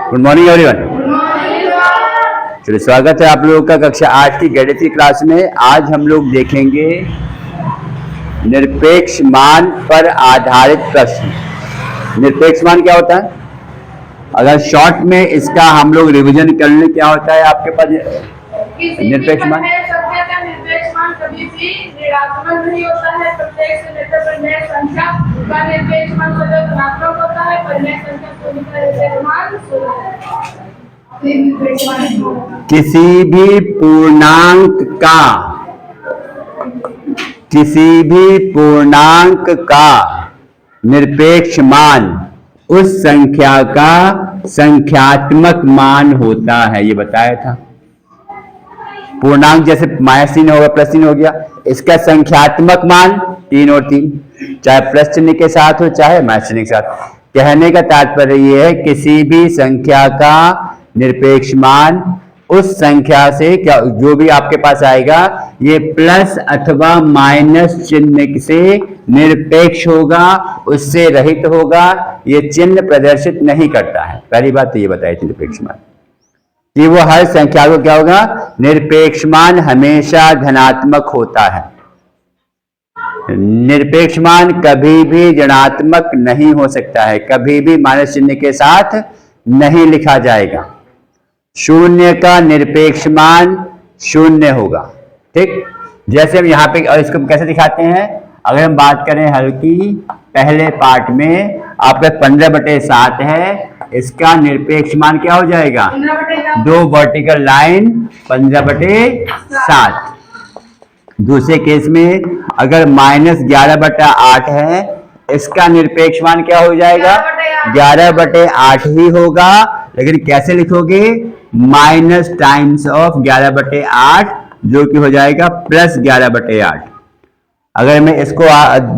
Good morning everyone. चलिए स्वागत है आप लोगों का कक्षा 8 की गणित की क्लास में। आज हम लोग देखेंगे निरपेक्ष मान पर आधारित प्रश्न। निरपेक्ष मान क्या होता है? अगर शॉर्ट में इसका हम लोग रिवीजन कर लें, क्या होता है आपके पास निरपेक्ष मान? संख्या का निरपेक्ष मान कभी भी ऋणात्मक नहीं होता है। प्रत्येक से लेकर परिमेय संख्या का निरपेक्ष मान सदैव धनात्मक होता है। परिमेय संख्या को निरपेक्ष मान किसी भी पूर्णांक का निरपेक्ष मान उस संख्या का संख्यात्मक मान होता है। ये बताया था। पूर्णांक जैसे -3 होगा, +3 हो गया, इसका संख्यात्मक मान 3 और 3, चाहे प्लस चिन्ह के साथ हो चाहे माइनस चिन्ह के साथ। कहने का तात्पर्य यह है किसी भी संख्या का निरपेक्ष मान उस संख्या से क्या जो भी आपके पास आएगा ये प्लस अथवा माइनस चिन्ह से निरपेक्ष होगा, उससे रहित होगा। ये चिन्ह प्रदर्शित नहीं करता है। पहली बात तो ये बताई थी निरपेक्ष मान कि वो हर संख्या को क्या होगा, निरपेक्ष मान हमेशा धनात्मक होता है। निरपेक्ष मान कभी भी ऋणात्मक नहीं हो सकता है, कभी भी माइनस चिन्ह के साथ नहीं लिखा जाएगा। शून्य का निरपेक्ष मान 0 होगा। ठीक, जैसे हम यहाँ पे, और इसको कैसे दिखाते हैं? अगर हम बात करें हल की, पहले पार्ट में आपका 15/7 है, इसका निरपेक्ष मान क्या हो जाएगा? 2 वर्टिकल लाइन 15/7। दूसरे केस में अगर -11/8 है, इसका निरपेक्ष मान क्या हो जाएगा? 11/8 ही होगा। लेकिन कैसे लिखोगे? माइनस टाइम्स ऑफ 11/8, जो कि हो जाएगा +11/8। अगर मैं इसको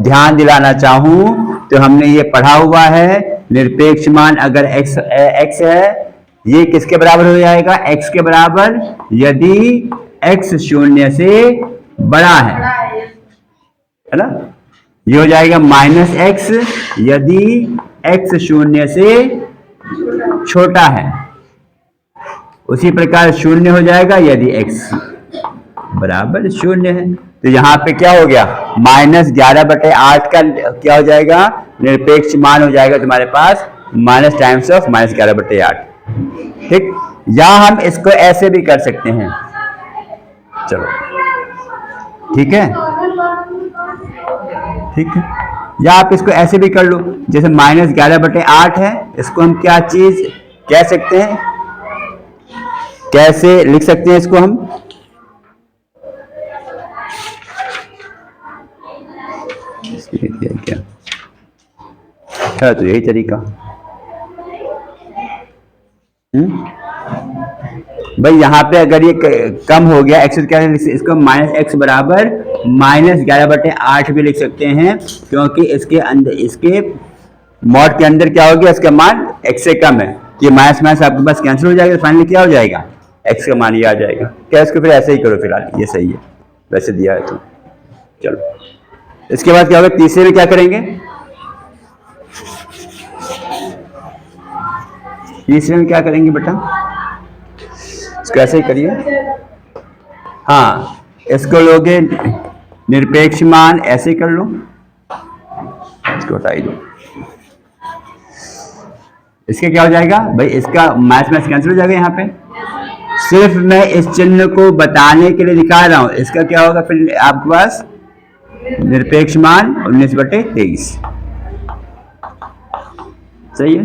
ध्यान दिलाना चाहूं तो हमने ये पढ़ा हुआ है, निरपेक्ष मान अगर x है, ये किसके बराबर हो जाएगा? x के बराबर यदि x 0 से बड़ा है ना? ये हो जाएगा -x यदि x 0 से छोटा है। उसी प्रकार 0 हो जाएगा यदि x बराबर 0 है। तो यहाँ पे क्या हो गया? -11/8 का क्या हो जाएगा? निरपेक्ष मान हो जाएगा तुम्हारे पास माइनस टाइम्स ऑफ -11/8। ठीक, या हम इसको ऐसे भी कर सकते हैं। चलो ठीक है, ठीक है, या आप इसको ऐसे भी कर लो, जैसे -11/8 है, इसको हम क्या चीज कह सकते हैं? कैसे लिख सकते हैं इसको हम? क्या है तो यही तरीका। भाई यहाँ पे अगर ये कम हो गया x, क्या इसको -x बराबर -11/8 भी लिख सकते हैं, क्योंकि इसके अंदर, इसके मॉड के अंदर क्या हो गया? इसका मान x से कम है। कि माइनस माइनस आपके पास कैंसिल हो जाएगा, फाइनली क्या हो जाएगा? x का मान ये आ जाएगा। क्या इसको फिर ऐसे ही करो फिलहाल, ये सही है, वैसे दिया है तो। चलो इसके बाद क्या होगा? तीसरे में क्या करेंगे? तीसरे में क्या करेंगे बेटा? इसको ऐसे ही करिए। हाँ, इसको लोगे निरपेक्ष मान, ऐसे कर लो, इसको हटाई दो। इसके क्या हो जाएगा भाई? इसका माइनस कैंसिल हो जाएगा। यहाँ पे सिर्फ मैं इस चिन्ह को बताने के लिए दिखा रहा हूं। इसका क्या होगा फिर आपके पास? निरपेक्ष मान 19/23। सही है।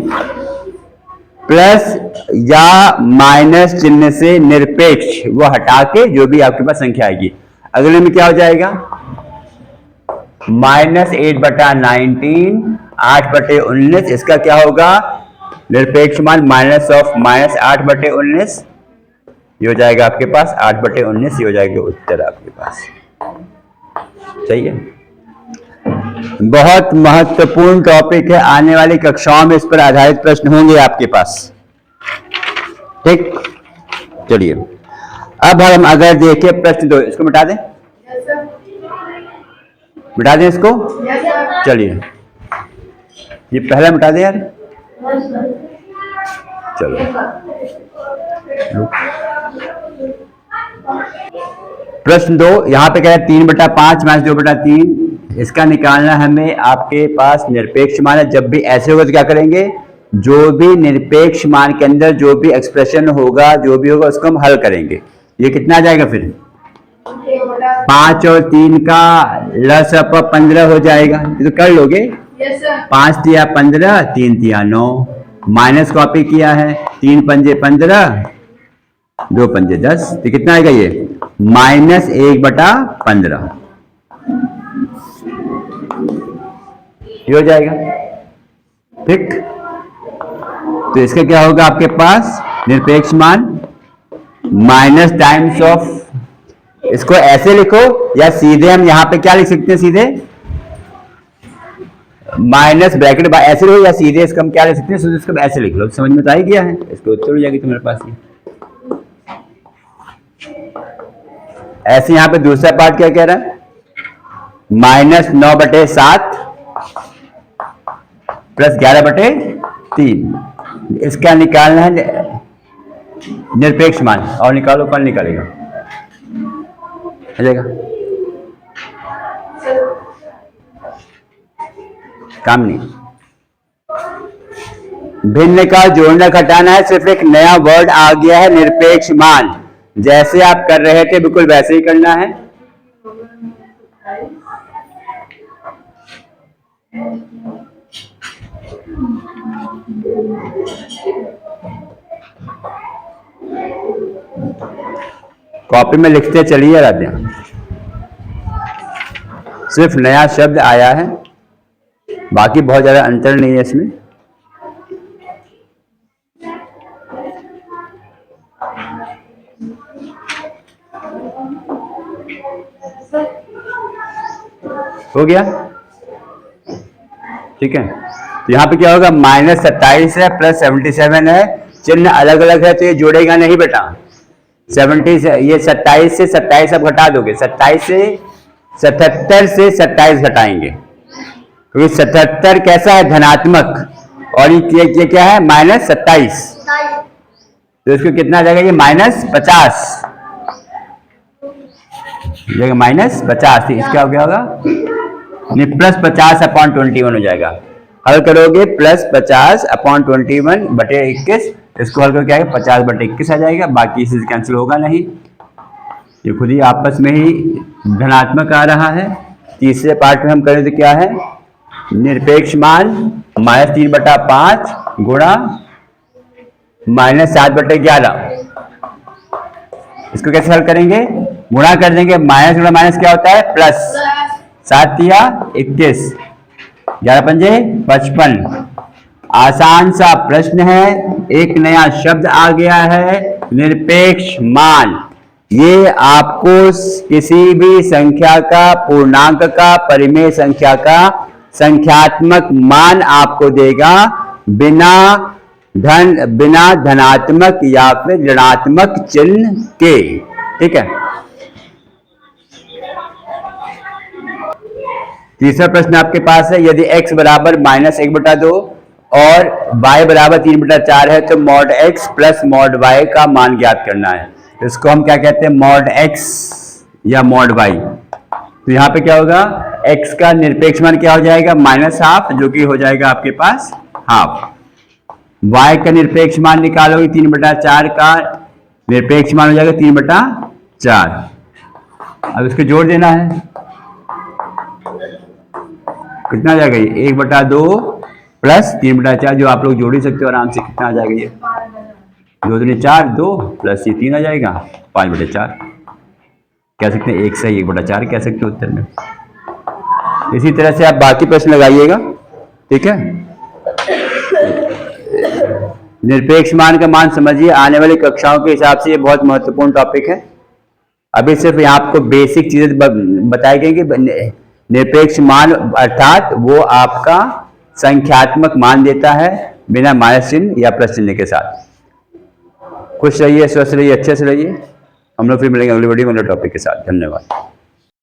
प्लस या माइनस चिन्ह से निरपेक्ष वो हटा के जो भी आपके पास संख्या आएगी। अगले में क्या हो जाएगा? -8/19, 8/19। इसका क्या होगा? निरपेक्ष मान -8/19। ये हो जाएगा आपके पास 8/19। ये हो जाएगा उत्तर आपके पास। सही है। बहुत महत्वपूर्ण टॉपिक है, आने वाली कक्षाओं में इस पर आधारित प्रश्न होंगे आपके पास। ठीक, चलिए अब हम अगर देखें प्रश्न 2, इसको मिटा दें, मिटा दें इसको। चलिए ये पहला मिटा दें यार। चलो प्रश्न 2 यहाँ पे कह रहा है 3/5 माइनस 2/3, इसका निकालना हमें। आपके पास निरपेक्ष मान है, जब भी ऐसे होगा तो क्या करेंगे, जो भी निरपेक्ष मान के अंदर जो भी एक्सप्रेशन होगा, जो भी होगा उसको हम हल करेंगे। ये कितना आ जाएगा फिर 5 और 3 का लसअप 15 हो जाएगा, ये तो कर लोगे। Yes sir. 5 तिया 15, 3 तिया 9, माइनस कॉपी किया है, 3 पंजे 15, 2 पंजे 10, तो कितना आएगा ये -1/15 ये हो जाएगा। ठीक, तो इसका क्या होगा आपके पास निरपेक्ष मान माइनस टाइम्स ऑफ, इसको ऐसे लिखो या सीधे हम यहां पे क्या लिख सकते हैं, सीधे माइनस ब्रैकेट ऐसे लिखो, या सीधे इसको हम क्या लिख सकते हैं, इसको ऐसे लिख लो, समझ में तो आ ही गया है। इसको उत्तर हो जाएगी तुम्हारे पास ये। ऐसे यहां पे दूसरा पार्ट क्या कह रहा है, -9/7 प्लस 11/3, इसका निकालना है निरपेक्ष मान, और निकालो, कौन निकालेगा, चलेगा काम नहीं। भिन्न का जोड़ना घटाना है, सिर्फ एक नया वर्ड आ गया है निरपेक्ष मान, जैसे आप कर रहे थे बिल्कुल वैसे ही करना है। कॉपी में लिखते चलिए राध्या, सिर्फ नया शब्द आया है, बाकी बहुत ज्यादा अंतर नहीं है इसमें। हो गया, ठीक है। तो यहां पे क्या होगा, -27 है प्लस 77 है, चिन्ह अलग अलग है तो ये जोड़ेगा नहीं बेटा। 70 से ये 27 से 27 आप घटा दोगे, 27 से 77 से 27 घटाएंगे, क्योंकि 77 कैसा है धनात्मक, और ये क्या है -27, तो इसको कितना आ जाएगा ये -50 जाएगा, -50, इसका हो गया होगा नहीं +50/21 हो जाएगा। हल करोगे +50/21/21, इसको हल करके आएगा 50/21 आ जाएगा, बाकी इसी से कैंसिल होगा नहीं, ये खुद ही आपस में ही धनात्मक आ रहा है। तीसरे पार्ट में हम करें तो क्या है, निरपेक्ष मान -3/5 गुणा -7/11, इसको कैसे हल करेंगे, गुणा कर देंगे, माइनस गुणा माइनस क्या होता है प्लस, 7 तिया 21, 11 पंजे 55। आसान सा प्रश्न है, एक नया शब्द आ गया है निरपेक्ष मान। ये आपको किसी भी संख्या का, पूर्णांक का, परिमेय संख्या का संख्यात्मक मान आपको देगा, बिना धनात्मक या फिर ऋणात्मक चिन्ह के। ठीक है, तीसरा प्रश्न आपके पास है, यदि x बराबर -1/2 और y बराबर 3/4 है तो mod x plus mod y का मान ज्ञात करना है। इसको हम क्या कहते हैं, mod x या mod y। तो यहाँ पे क्या होगा, x का निरपेक्ष मान क्या हो जाएगा -12, जो कि हो जाएगा आपके पास हाफ। y का निरपेक्ष मान निकालोगे 3/4 का निरपेक्ष मान हो जाएगा 3/4। अब इसको जोड़ देना है, कितना आ जाएगा ये 1/2 प्लस 3/4, जो आप लोग जोड़ ही सकते हो आराम से। कितना आ जाएगा ये 2 दूनी 4, 2 प्लस ये 3 आ जाएगा 5/4। कह सकते हैं 1 से 1/4 कह सकते हो उत्तर में। इसी तरह से आप बाकी प्रश्न लगाइएगा। ठीक है, निरपेक्ष मान का मान समझिए, आने वाली कक्षाओं के हिसाब से ये बहुत महत्वपूर्ण टॉपिक है। अभी सिर्फ यहाँ आपको बेसिक चीजें बताई गई कि निरपेक्ष मान अर्थात वो आपका संख्यात्मक मान देता है बिना माइनस चिन्ह या प्लस चिन्ह के साथ। खुश रहिए, स्वस्थ रहिए, अच्छे से रहिए। हम लोग फिर मिलेंगे अगली वीडियो में अगले टॉपिक के साथ। धन्यवाद।